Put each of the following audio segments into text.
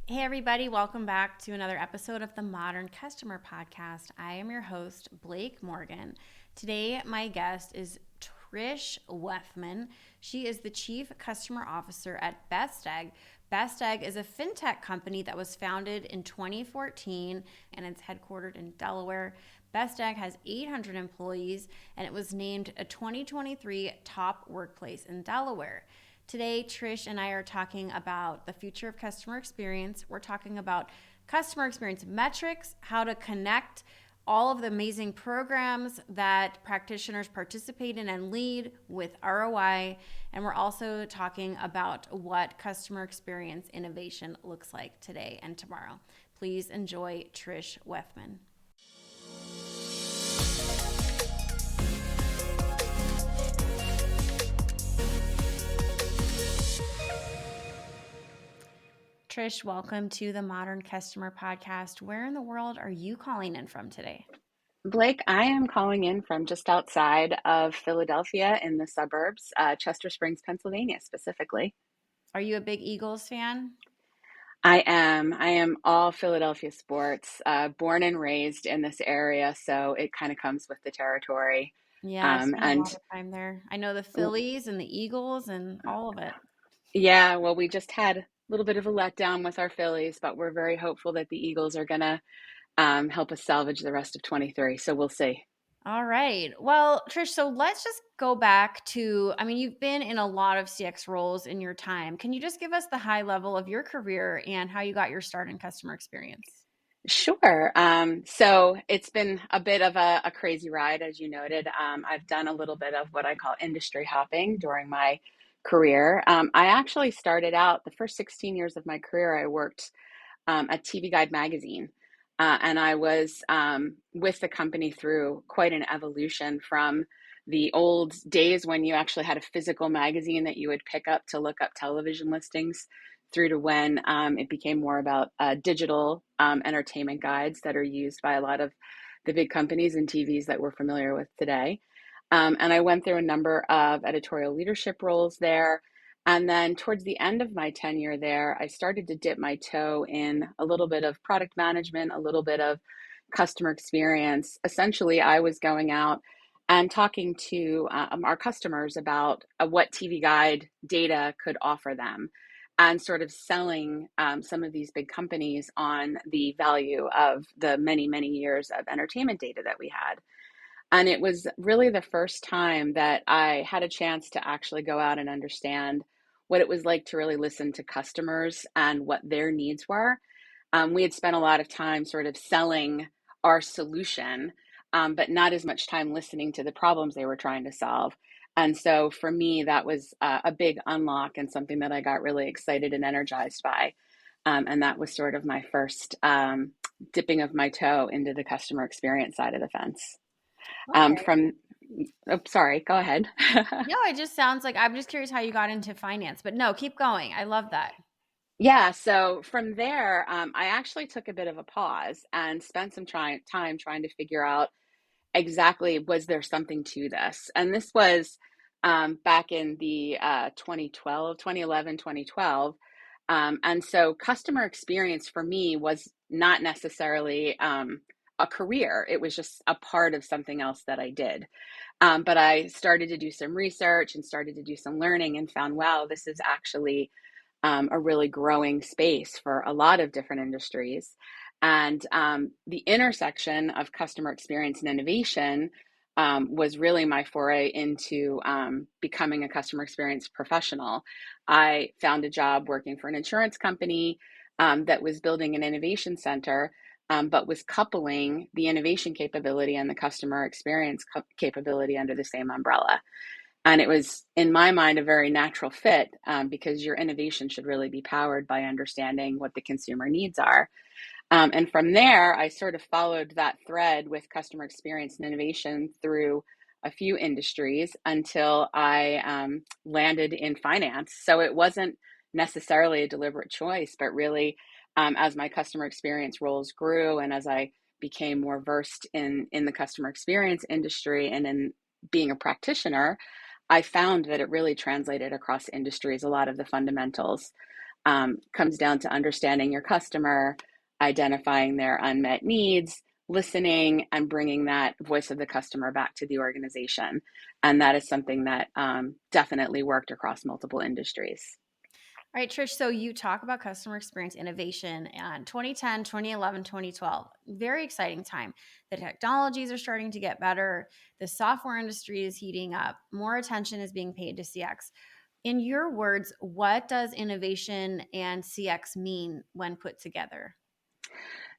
Hey, everybody, welcome back to another episode of the Modern Customer Podcast. I am your host, Blake Morgan. Today, my guest is Trish Wethman. She is the Chief Customer Officer at Best Egg. Best Egg is a fintech company that was founded in 2014 and it's headquartered in Delaware. Best Egg has 800 employees and it was named a 2023 top workplace in Delaware. Today, Trish and I are talking about the future of customer experience. We're talking about customer experience metrics, how to connect all of the amazing programs that practitioners participate in and lead with ROI. And we're also talking about what customer experience innovation looks like today and tomorrow. Please enjoy Trish Wethman. Trish, welcome to the Modern Customer Podcast. Where in the world are you calling in from today? Blake, I am calling in from just outside of Philadelphia in the suburbs, Chester Springs, Pennsylvania, specifically. Are you a big Eagles fan? I am. I am all Philadelphia sports, born and raised in this area, so it kind of comes with the territory. Yeah, I've Um, spent a and lot of time there. I know the Phillies and the Eagles and all of it. yeah, well, we just had a little bit of a letdown with our Phillies, but we're very hopeful that the Eagles are going to help us salvage the rest of 23. So we'll see. All right. Well, Trish, so let's just go back to, you've been in a lot of CX roles in your time. Can you just give us the high level of your career and how you got your start in customer experience? Sure. So it's been a bit of a crazy ride, as you noted. I've done a little bit of what I call industry hopping during my career. I actually started out the first 16 years of my career, I worked at TV Guide magazine. And I was with the company through quite an evolution from the old days when you actually had a physical magazine that you would pick up to look up television listings through to when it became more about digital entertainment guides that are used by a lot of the big companies and TVs that we're familiar with today. And I went through a number of editorial leadership roles there. And then towards the end of my tenure there, I started to dip my toe in a little bit of product management, a little bit of customer experience. Essentially, I was going out and talking to our customers about what TV Guide data could offer them and sort of selling some of these big companies on the value of the many, many years of entertainment data that we had. And it was really the first time that I had a chance to actually go out and understand what it was like to really listen to customers and what their needs were. We had spent a lot of time sort of selling our solution, but not as much time listening to the problems they were trying to solve. And so for me, that was a big unlock and something that I got really excited and energized by. And that was sort of my first dipping of my toe into the customer experience side of the fence. Okay. From, oh, sorry, go ahead. No, it just sounds like I'm just curious how you got into finance, but no, keep going. I love that. Yeah, so from there, I actually took a bit of a pause and spent some time trying to figure out exactly was there something to this. And this was back in the 2012, 2011, 2012. And so customer experience for me was not necessarily a career, it was just a part of something else that I did. But I started to do some research and started to do some learning and found, wow, this is actually a really growing space for a lot of different industries. And the intersection of customer experience and innovation was really my foray into becoming a customer experience professional. I found a job working for an insurance company that was building an innovation center, but was coupling the innovation capability and the customer experience capability under the same umbrella. And it was, in my mind, a very natural fit because your innovation should really be powered by understanding what the consumer needs are. And from there, I sort of followed that thread with customer experience and innovation through a few industries until I landed in finance. So it wasn't necessarily a deliberate choice, but really, as my customer experience roles grew and as I became more versed in the customer experience industry and in being a practitioner, I found that it really translated across industries, a lot of the fundamentals. comes down to understanding your customer, identifying their unmet needs, listening, and bringing that voice of the customer back to the organization. And that is something that definitely worked across multiple industries. All right, Trish. So you talk about customer experience innovation and 2010, 2011, 2012. Very exciting time. The technologies are starting to get better. The software industry is heating up. More attention is being paid to CX. In your words, what does innovation and CX mean when put together?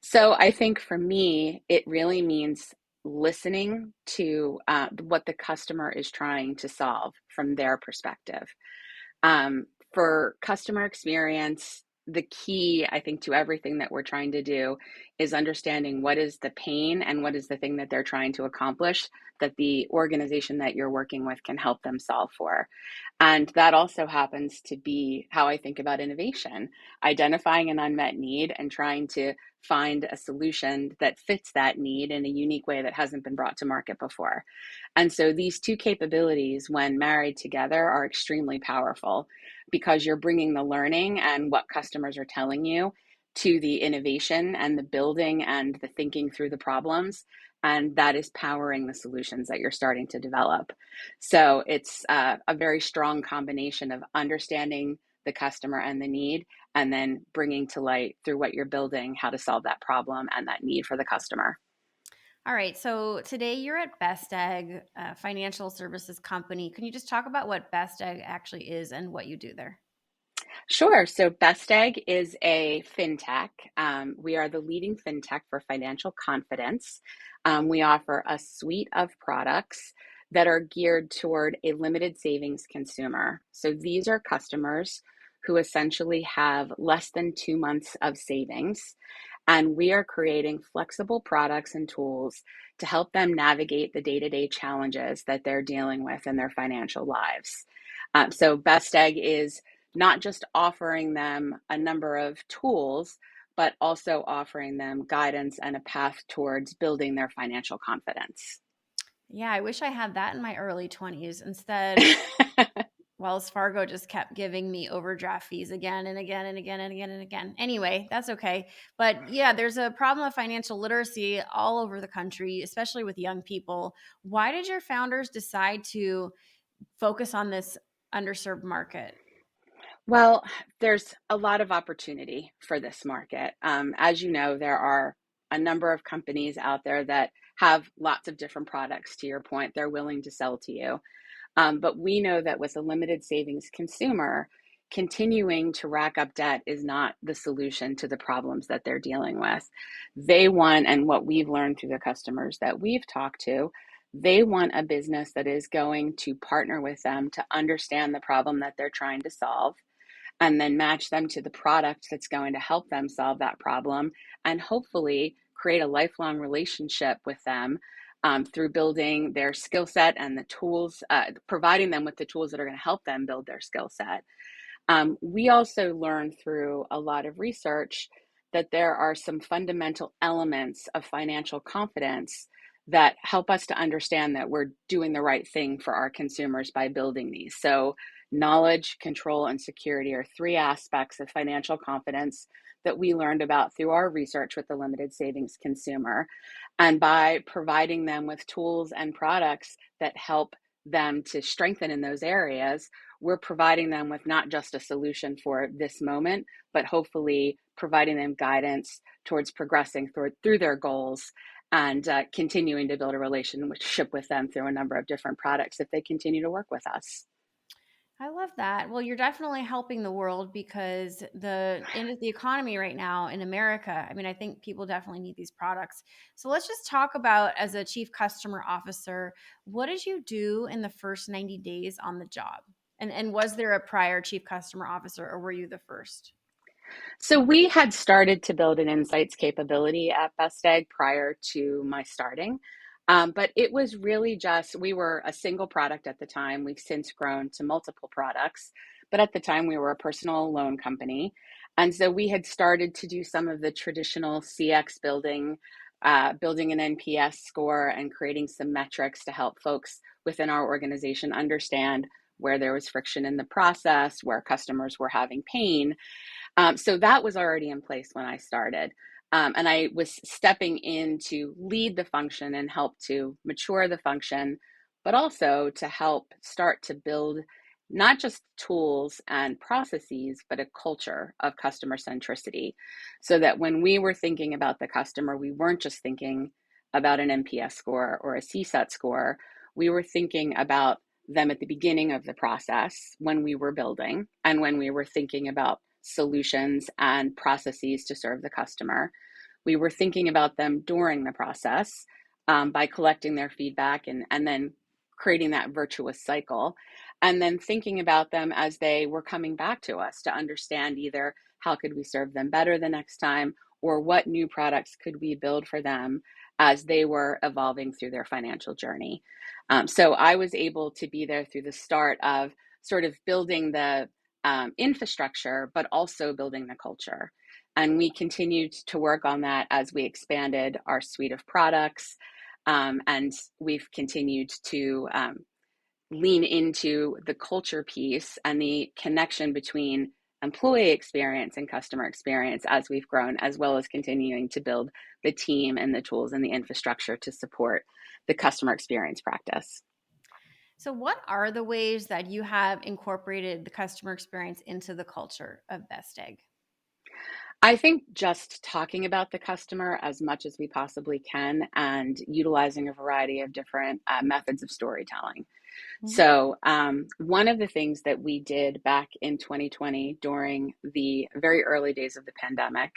So I think for me, it really means listening to what the customer is trying to solve from their perspective. Um, for customer experience, the key, I think, to everything that we're trying to do is understanding what is the pain and what is the thing that they're trying to accomplish that the organization that you're working with can help them solve for. And that also happens to be how I think about innovation, identifying an unmet need and trying to find a solution that fits that need in a unique way that hasn't been brought to market before. And so these two capabilities, when married together, are extremely powerful because you're bringing the learning and what customers are telling you to the innovation and the building and the thinking through the problems. And that is powering the solutions that you're starting to develop. So it's a very strong combination of understanding the customer and the need, and then bringing to light through what you're building how to solve that problem and that need for the customer. All right. So today you're at Best Egg, a financial services company. Can you just talk about what Best Egg actually is and what you do there? Sure. So Best Egg is a fintech. We are the leading fintech for financial confidence. We offer a suite of products that are geared toward a limited savings consumer. So these are customers who essentially have less than 2 months of savings. And we are creating flexible products and tools to help them navigate the day to day challenges that they're dealing with in their financial lives. So Best Egg is not just offering them a number of tools, but also offering them guidance and a path towards building their financial confidence. Yeah, I wish I had that in my early 20s. Instead, Wells Fargo just kept giving me overdraft fees again and again and again and again and again. Anyway, that's okay. But yeah, there's a problem of financial literacy all over the country, especially with young people. Why did your founders decide to focus on this underserved market? Well, there's a lot of opportunity for this market. As you know, there are a number of companies out there that have lots of different products, to your point, they're willing to sell to you. But we know that with a limited savings consumer, continuing to rack up debt is not the solution to the problems that they're dealing with. They want, and what we've learned through the customers that we've talked to, they want a business that is going to partner with them to understand the problem that they're trying to solve and then match them to the product that's going to help them solve that problem and hopefully create a lifelong relationship with them through building their skill set and the tools, providing them with the tools that are going to help them build their skill set. We also learned through a lot of research that there are some fundamental elements of financial confidence that help us to understand that we're doing the right thing for our consumers by building these. So, knowledge, control, and security are three aspects of financial confidence that we learned about through our research with the limited savings consumer. And by providing them with tools and products that help them to strengthen in those areas, we're providing them with not just a solution for this moment, but hopefully providing them guidance towards progressing through their goals and continuing to build a relationship with them through a number of different products if they continue to work with us. I love that. Well, you're definitely helping the world because the economy right now in America, I mean, I think people definitely need these products. So let's just talk about as a chief customer officer, what did you do in the first 90 days on the job? And was there a prior chief customer officer or were you the first? So we had started to build an insights capability at Best Egg prior to my starting. But it was really just, we were a single product at the time. We've since grown to multiple products. But at the time, we were a personal loan company. And so we had started to do some of the traditional CX building, building an NPS score and creating some metrics to help folks within our organization understand where there was friction in the process, where customers were having pain. So that was already in place when I started. And I was stepping in to lead the function and help to mature the function, but also to help start to build not just tools and processes, but a culture of customer centricity. So that when we were thinking about the customer, we weren't just thinking about an NPS score or a CSAT score. We were thinking about them at the beginning of the process when we were building and when we were thinking about solutions and processes to serve the customer. We were thinking about them during the process by collecting their feedback and then creating that virtuous cycle. And then thinking about them as they were coming back to us to understand either how could we serve them better the next time, or what new products could we build for them as they were evolving through their financial journey. So I was able to be there through the start of sort of building the infrastructure, but also building the culture. And we continued to work on that as we expanded our suite of products. And we've continued to lean into the culture piece and the connection between employee experience and customer experience as we've grown, as well as continuing to build the team and the tools and the infrastructure to support the customer experience practice. So, what are the ways that you have incorporated the customer experience into the culture of Best Egg? I think just talking about the customer as much as we possibly can and utilizing a variety of different methods of storytelling. Mhm. So, one of the things that we did back in 2020 during the very early days of the pandemic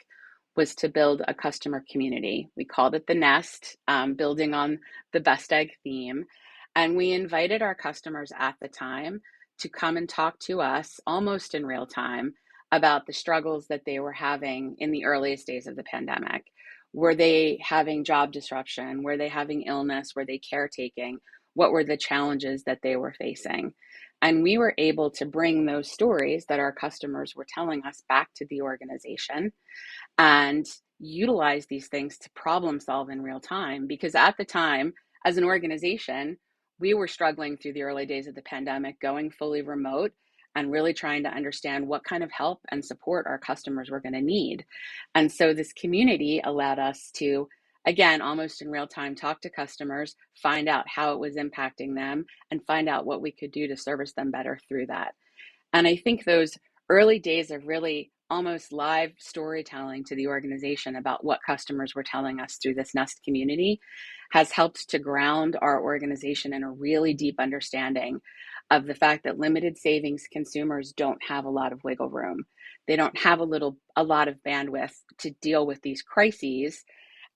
was to build a customer community. We called it the Nest, building on the Best Egg theme. And we invited our customers at the time to come and talk to us almost in real time about the struggles that they were having in the earliest days of the pandemic. Were they having job disruption? Were they having illness? Were they caretaking? What were the challenges that they were facing? And we were able to bring those stories that our customers were telling us back to the organization and utilize these things to problem solve in real time. Because at the time, as an organization, we were struggling through the early days of the pandemic, going fully remote and really trying to understand what kind of help and support our customers were going to need. And so this community allowed us to, again, almost in real time, talk to customers, find out how it was impacting them, and find out what we could do to service them better through that. And I think those early days of really almost live storytelling to the organization about what customers were telling us through this Nest community has helped to ground our organization in a really deep understanding of the fact that limited savings consumers don't have a lot of wiggle room. They don't have a lot of bandwidth to deal with these crises.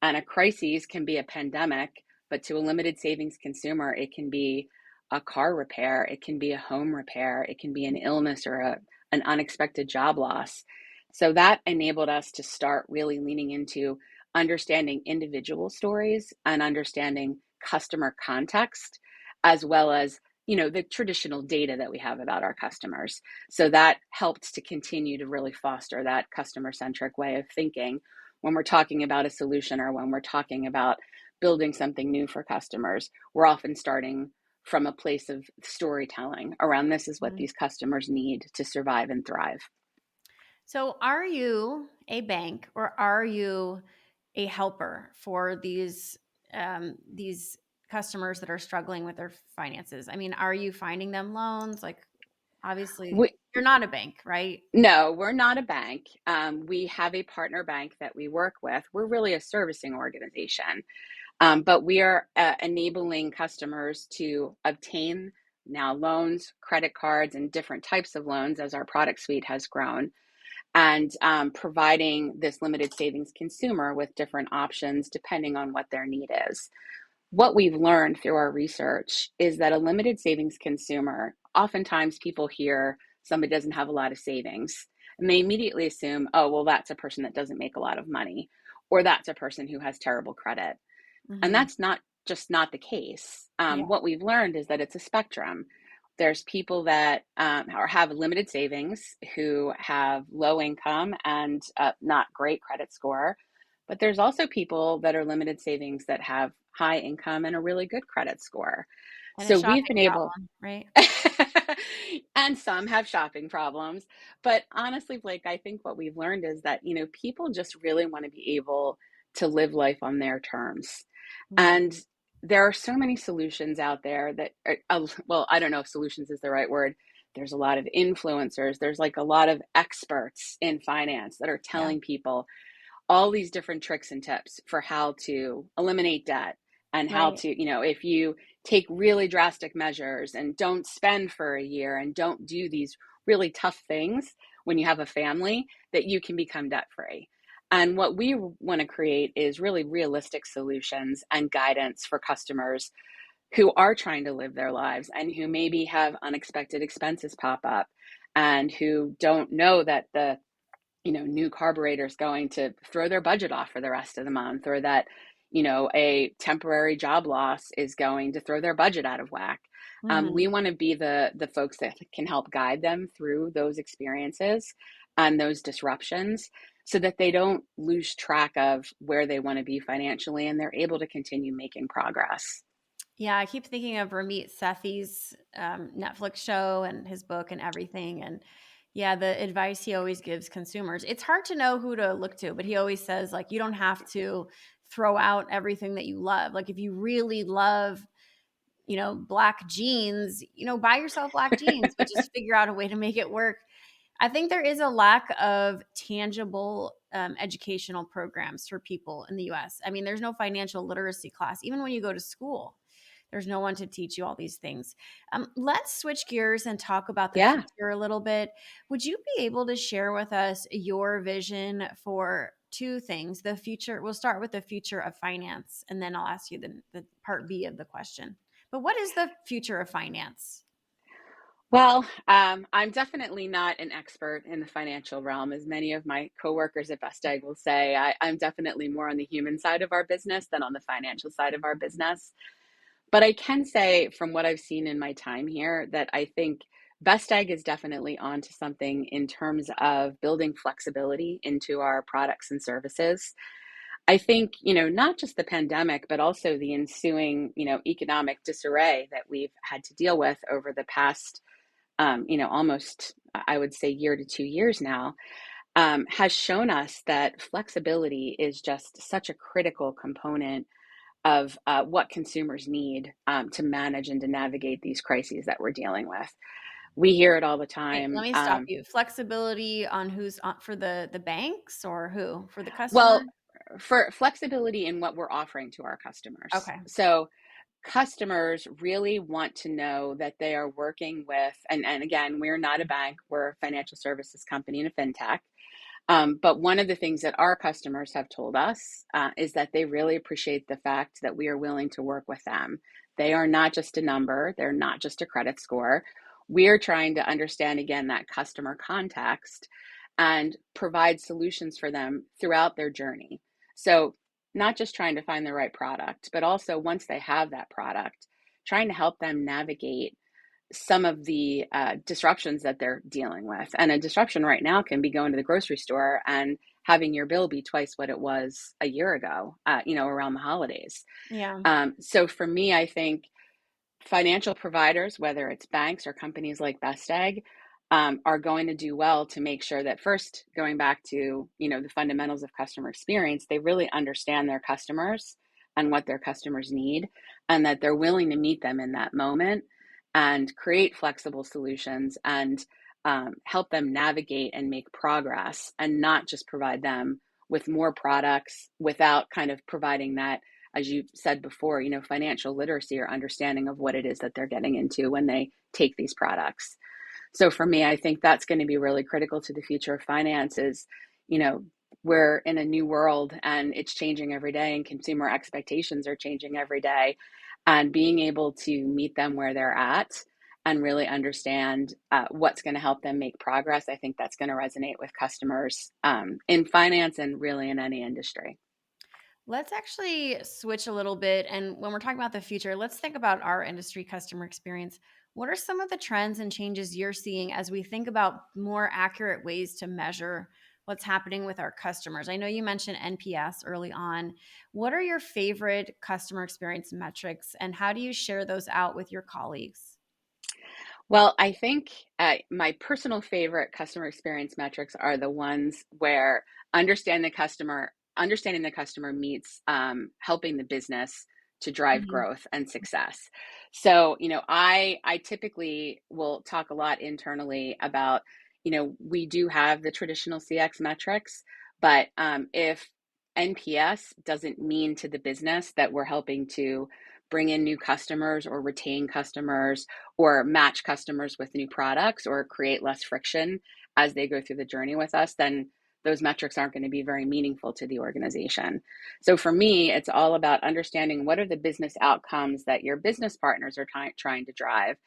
And a crisis can be a pandemic, but to a limited savings consumer, it can be a car repair, it can be a home repair, it can be an illness or an unexpected job loss. So that enabled us to start really leaning into understanding individual stories and understanding customer context, as well as the traditional data that we have about our customers. So that helped to continue to really foster that customer centric way of thinking when we're talking about a solution or when we're talking about building something new for customers. We're often starting from a place of storytelling around this is what Mhm. these customers need to survive and thrive. So, are you a bank or are you a helper for these customers that are struggling with their finances? I mean, are you finding them loans? Like, obviously, We, you're not a bank, right? no, we're not a bank. We have a partner bank that we work with. We're really a servicing organization, but we are enabling customers to obtain now loans, credit cards, and different types of loans as our product suite has grown, and providing this limited savings consumer with different options depending on what their need is. What we've learned through our research is that a limited savings consumer, oftentimes people hear somebody doesn't have a lot of savings, and they immediately assume, oh, well, that's a person that doesn't make a lot of money, or that's a person who has terrible credit. And Hmm. that's not the case. Yeah. What we've learned is that it's a spectrum. There's people that have limited savings who have low income and not great credit score. But there's also people that are limited savings that have high income and a really good credit score. And a So we've shopping been able problem, right? and some have shopping problems. But honestly, Blake, I think what we've learned is that, people just really want to be able to live life on their terms. Right. And there are so many solutions out there that are, well, I don't know if solutions is the right word. There's a lot of influencers. There's like a lot of experts in finance that are Yeah. telling people all these different tricks and tips for how to eliminate debt and how Right. to, if you take really drastic measures and don't spend for a year and don't do these really tough things when you have a family, that you can become debt free. And what we want to create is really realistic solutions and guidance for customers who are trying to live their lives and who maybe have unexpected expenses pop up and who don't know that the new carburetor is going to throw their budget off for the rest of the month, or that, a temporary job loss is going to throw their budget out of whack. Hmm. We want to be the folks that can help guide them through those experiences and those disruptions so that they don't lose track of where they want to be financially and they're able to continue making progress. Yeah, I keep thinking of Ramit Sethi's Netflix show and his book and everything. And yeah, the advice he always gives consumers, it's hard to know who to look to, but he always says, like, you don't have to throw out everything that you love. Like, if you really love, black jeans, buy yourself black jeans, but just figure out a way to make it work. I think there is a lack of tangible educational programs for people in the US. I mean, there's no financial literacy class. Even when you go to school, there's no one to teach you all these things. Let's switch gears and talk about the Yeah. future a little bit. Would you be able to share with us your vision for two things? The future, we'll start with the future of finance, and then I'll ask you the part B of the question. But what is the future of finance? Well, I'm definitely not an expert in the financial realm, as many of my coworkers at Best Egg will say. I'm definitely more on the human side of our business than on the financial side of our business. But I can say from what I've seen in my time here that I think Best Egg is definitely onto something in terms of building flexibility into our products and services. I think, not just the pandemic, but also the ensuing, economic disarray that we've had to deal with over the past almost, I would say, year to 2 years now, has shown us that flexibility is just such a critical component of what consumers need to manage and to navigate these crises that we're dealing with. We hear it all the Wait, let time. me stop you. Flexibility on who's on for the banks or who? For the customer? Well, for flexibility in what we're offering to our customers. Okay. So, customers really want to know that they are working with, and again, we're not a bank, we're a financial services company and a fintech. But one of the things that our customers have told us is that they really appreciate the fact that we are willing to work with them. They are not just a number, they're not just a credit score. We're trying to understand, again, that customer context and provide solutions for them throughout their journey. So, not just trying to find the right product, but also once they have that product, trying to help them navigate some of the disruptions that they're dealing with. And a disruption right now can be going to the grocery store and having your bill be twice what it was a year ago, around the holidays. Yeah. So for me, I think financial providers, whether it's banks or companies like Best Egg, are going to do well to make sure that first, going back to the fundamentals of customer experience, they really understand their customers and what their customers need, and that they're willing to meet them in that moment and create flexible solutions and help them navigate and make progress, and not just provide them with more products without kind of providing that, as you said before, financial literacy or understanding of what it is that they're getting into when they take these products. So for me, I think that's going to be really critical to the future of finance is, you know, we're in a new world and it's changing every day and consumer expectations are changing every day, and being able to meet them where they're at and really understand what's going to help them make progress. I think that's going to resonate with customers in finance and really in any industry. Let's actually switch a little bit. And when we're talking about the future, let's think about our industry customer experience. What are some of the trends and changes you're seeing as we think about more accurate ways to measure what's happening with our customers. I know you mentioned NPS early on. What are your favorite customer experience metrics, and how do you share those out with your colleagues? Well, I think my personal favorite customer experience metrics are the ones where understanding the customer meets helping the business to drive Mhm. growth and success. So, I typically will talk a lot internally about, we do have the traditional CX metrics, but if NPS doesn't mean to the business that we're helping to bring in new customers or retain customers or match customers with new products or create less friction as they go through the journey with us, then those metrics aren't going to be very meaningful to the organization. So for me, it's all about understanding what are the business outcomes that your business partners are trying to drive,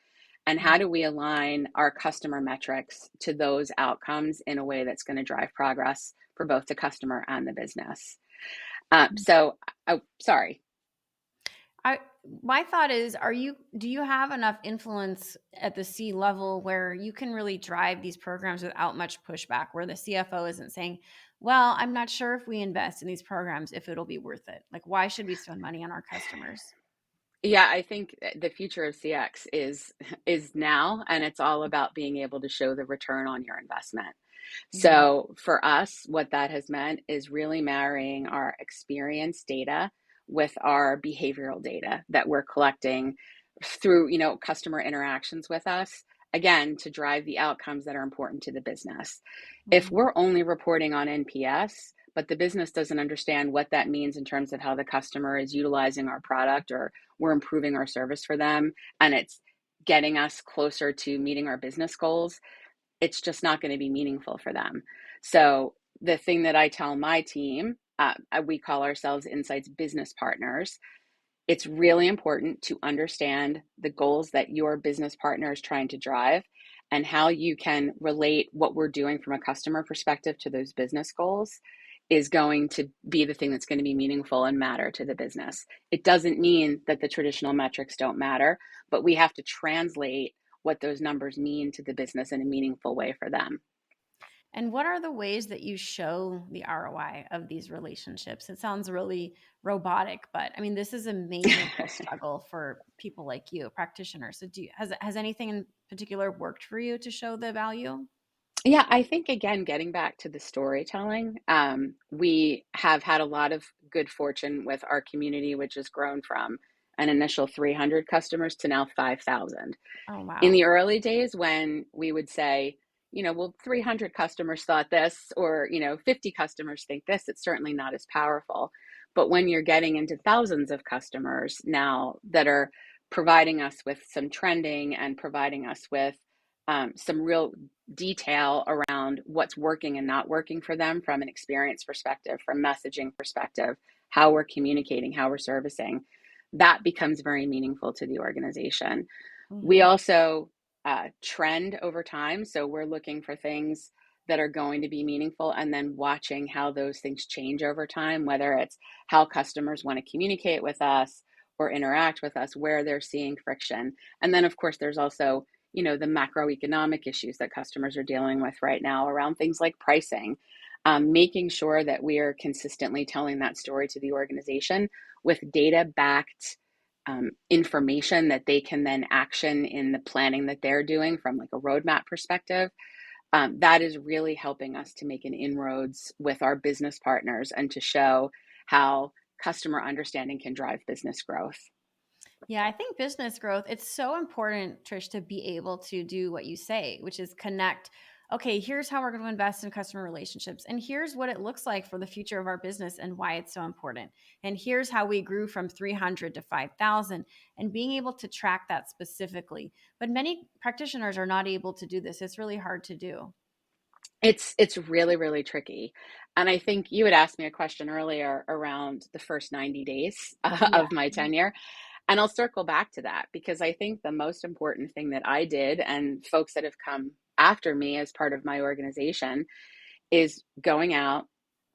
and how do we align our customer metrics to those outcomes in a way that's going to drive progress for both the customer and the business. Oh, sorry. I My thought is, do you have enough influence at the C level where you can really drive these programs without much pushback, where the CFO isn't saying, well, I'm not sure if we invest in these programs if it'll be worth it. Like, why should we spend money on our customers? Yeah, I think the future of CX is now, and it's all about being able to show the return on your investment. Mhm. So for us, what that has meant is really marrying our experience data with our behavioral data that we're collecting through, customer interactions with us, again, to drive the outcomes that are important to the business. If Mhm. we're only reporting on NPS, but the business doesn't understand what that means in terms of how the customer is utilizing our product, or we're improving our service for them, and it's getting us closer to meeting our business goals, it's just not going to be meaningful for them. So the thing that I tell my team, we call ourselves Insights business partners. It's really important to understand the goals that your business partner is trying to drive and how you can relate what we're doing from a customer perspective to those business goals is going to be the thing that's going to be meaningful and matter to the business. It doesn't mean that the traditional metrics don't matter, but we have to translate what those numbers mean to the business in a meaningful way for them. And what are the ways that you show the ROI of these relationships? It sounds really robotic, but I mean, this is a major real struggle for people like you, practitioners. So, has anything in particular worked for you to show the value? Yeah, I think again, getting back to the storytelling, we have had a lot of good fortune with our community, which has grown from an initial 300 customers to now 5,000. Oh, In wow. the early days when we would say, well, 300 customers thought this, or, 50 customers think this, it's certainly not as powerful. But when you're getting into thousands of customers now that are providing us with some trending and providing us with some real detail around what's working and not working for them from an experience perspective, from messaging perspective, how we're communicating, how we're servicing, that becomes very meaningful to the organization. We Hmm. also trend over time. So we're looking for things that are going to be meaningful and then watching how those things change over time, whether it's how customers want to communicate with us or interact with us, where they're seeing friction. And then, of course, there's also, the macroeconomic issues that customers are dealing with right now around things like pricing, making sure that we are consistently telling that story to the organization with data backed information that they can then action in the planning that they're doing from like a roadmap perspective. That is really helping us to make an inroads with our business partners and to show how customer understanding can drive business growth. Yeah, I think business growth, it's so important, Trish, to be able to do what you say, which is connect. Okay, here's how we're going to invest in customer relationships. And here's what it looks like for the future of our business and why it's so important. And here's how we grew from 300 to 5,000, and being able to track that specifically. But many practitioners are not able to do this. It's really hard to do. It's really, really tricky. And I think you had asked me a question earlier around the first 90 days Yeah. of my tenure. And I'll circle back to that because I think the most important thing that I did, and folks that have come after me as part of my organization, is going out,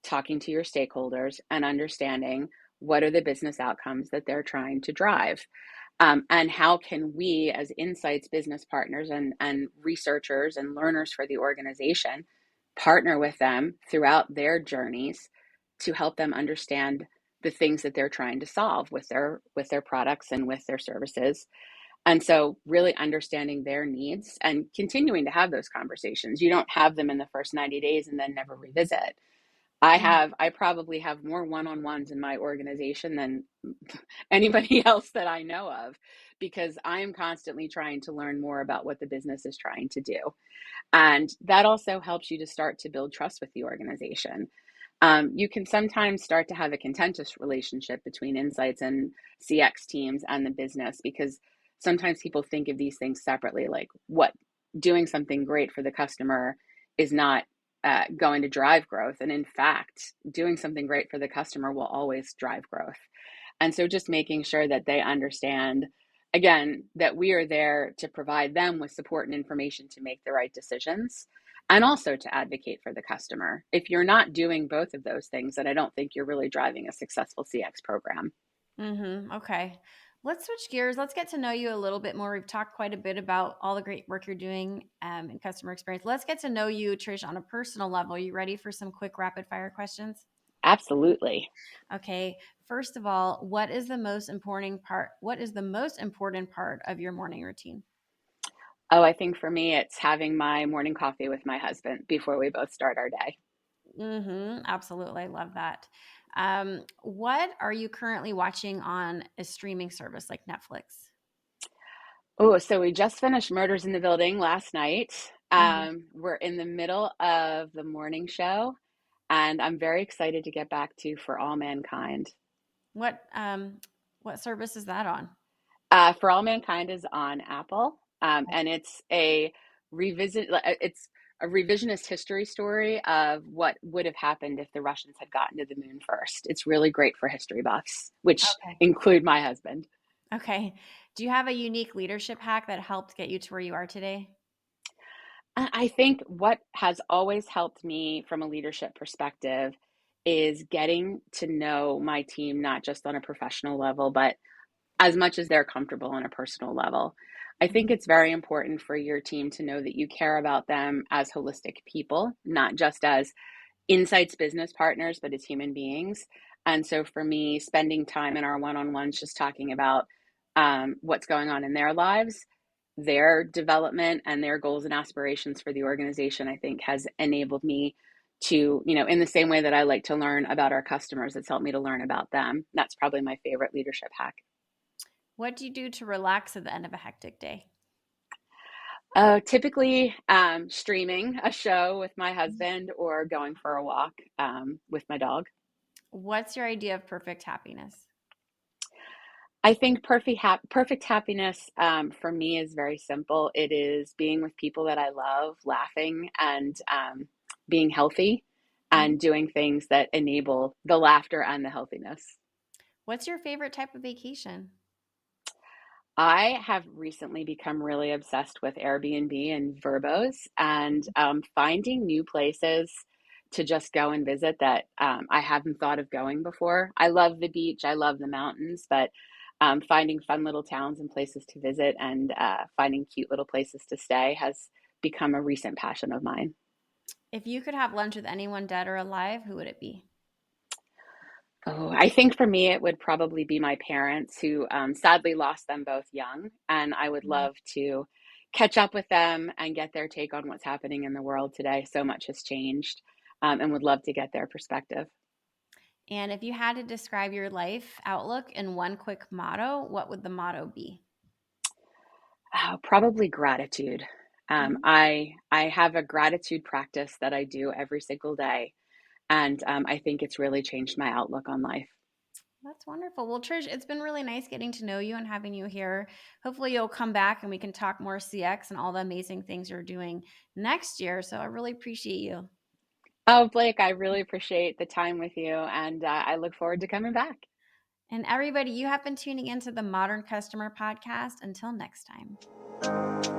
talking to your stakeholders, and understanding what are the business outcomes that they're trying to drive. And how can we, as insights business partners and researchers and learners for the organization, partner with them throughout their journeys to help them understand the things that they're trying to solve with their products and with their services. And so really understanding their needs and continuing to have those conversations. You don't have them in the first 90 days and then never revisit. I probably have more one-on-ones in my organization than anybody else that I know of, because I'm constantly trying to learn more about what the business is trying to do. And that also helps you to start to build trust with the organization. You can sometimes start to have a contentious relationship between insights and CX teams and the business, because sometimes people think of these things separately, like what doing something great for the customer is not going to drive growth. And in fact, doing something great for the customer will always drive growth. And so just making sure that they understand, again, that we are there to provide them with support and information to make the right decisions, and also to advocate for the customer. If you're not doing both of those things, then I don't think you're really driving a successful CX program. Okay. Let's switch gears. Let's get to know you a little bit more. We've talked quite a bit about all the great work you're doing in customer experience. Let's get to know you, Trish, on a personal level. Are you ready for some quick rapid fire questions? Absolutely. Okay. First of all, what is the most important part? What is the most important part of your morning routine? Oh, I think for me, it's having my morning coffee with my husband before we both start our day. Absolutely. I love that. What are you currently watching on a streaming service like Netflix? Oh, so we just finished Murders in the Building last night. hmm We're in the middle of the morning show, and I'm very excited to get back to For All Mankind. What service is that on? For All Mankind is on Apple, and it's a revisionist history story of what would have happened if the Russians had gotten to the moon first. It's really great for history buffs, which Okay. include my husband. Okay. Do you have a unique leadership hack that helped get you to where you are today? I think what has always helped me from a leadership perspective is getting to know my team, not just on a professional level, but as much as they're comfortable on a personal level. I think Mhm. it's very important for your team to know that you care about them as holistic people, not just as insights business partners, but as human beings. And so for me, spending time in our one-on-ones just talking about what's going on in their lives, their development, and their goals and aspirations for the organization, I think has enabled me to, in the same way that I like to learn about our customers, it's helped me to learn about them. That's probably my favorite leadership hack. What do you do to relax at the end of a hectic day? Typically, streaming a show with my husband or going for a walk with my dog. What's your idea of perfect happiness? I think perfect happiness for me is very simple. It is being with people that I love, laughing, and being healthy, Mhm. and doing things that enable the laughter and the healthiness. What's your favorite type of vacation? I have recently become really obsessed with Airbnb and Verbos, and finding new places to just go and visit that I hadn't thought of going before. I love the beach, I love the mountains, but finding fun little towns and places to visit, and finding cute little places to stay has become a recent passion of mine. If you could have lunch with anyone dead or alive, who would it be? Oh, I think for me, it would probably be my parents who sadly lost them both young. And I would Mhm. love to catch up with them and get their take on what's happening in the world today. So much has changed, and would love to get their perspective. And if you had to describe your life outlook in one quick motto, what would the motto be? Probably gratitude. Mhm. I have a gratitude practice that I do every single day. And I think it's really changed my outlook on life. That's wonderful. Well, Trish, it's been really nice getting to know you and having you here. Hopefully, you'll come back and we can talk more CX and all the amazing things you're doing next year. So, I really appreciate you. Oh, Blake, I really appreciate the time with you, and I look forward to coming back. And everybody, you have been tuning into the Modern Customer Podcast. Until next time.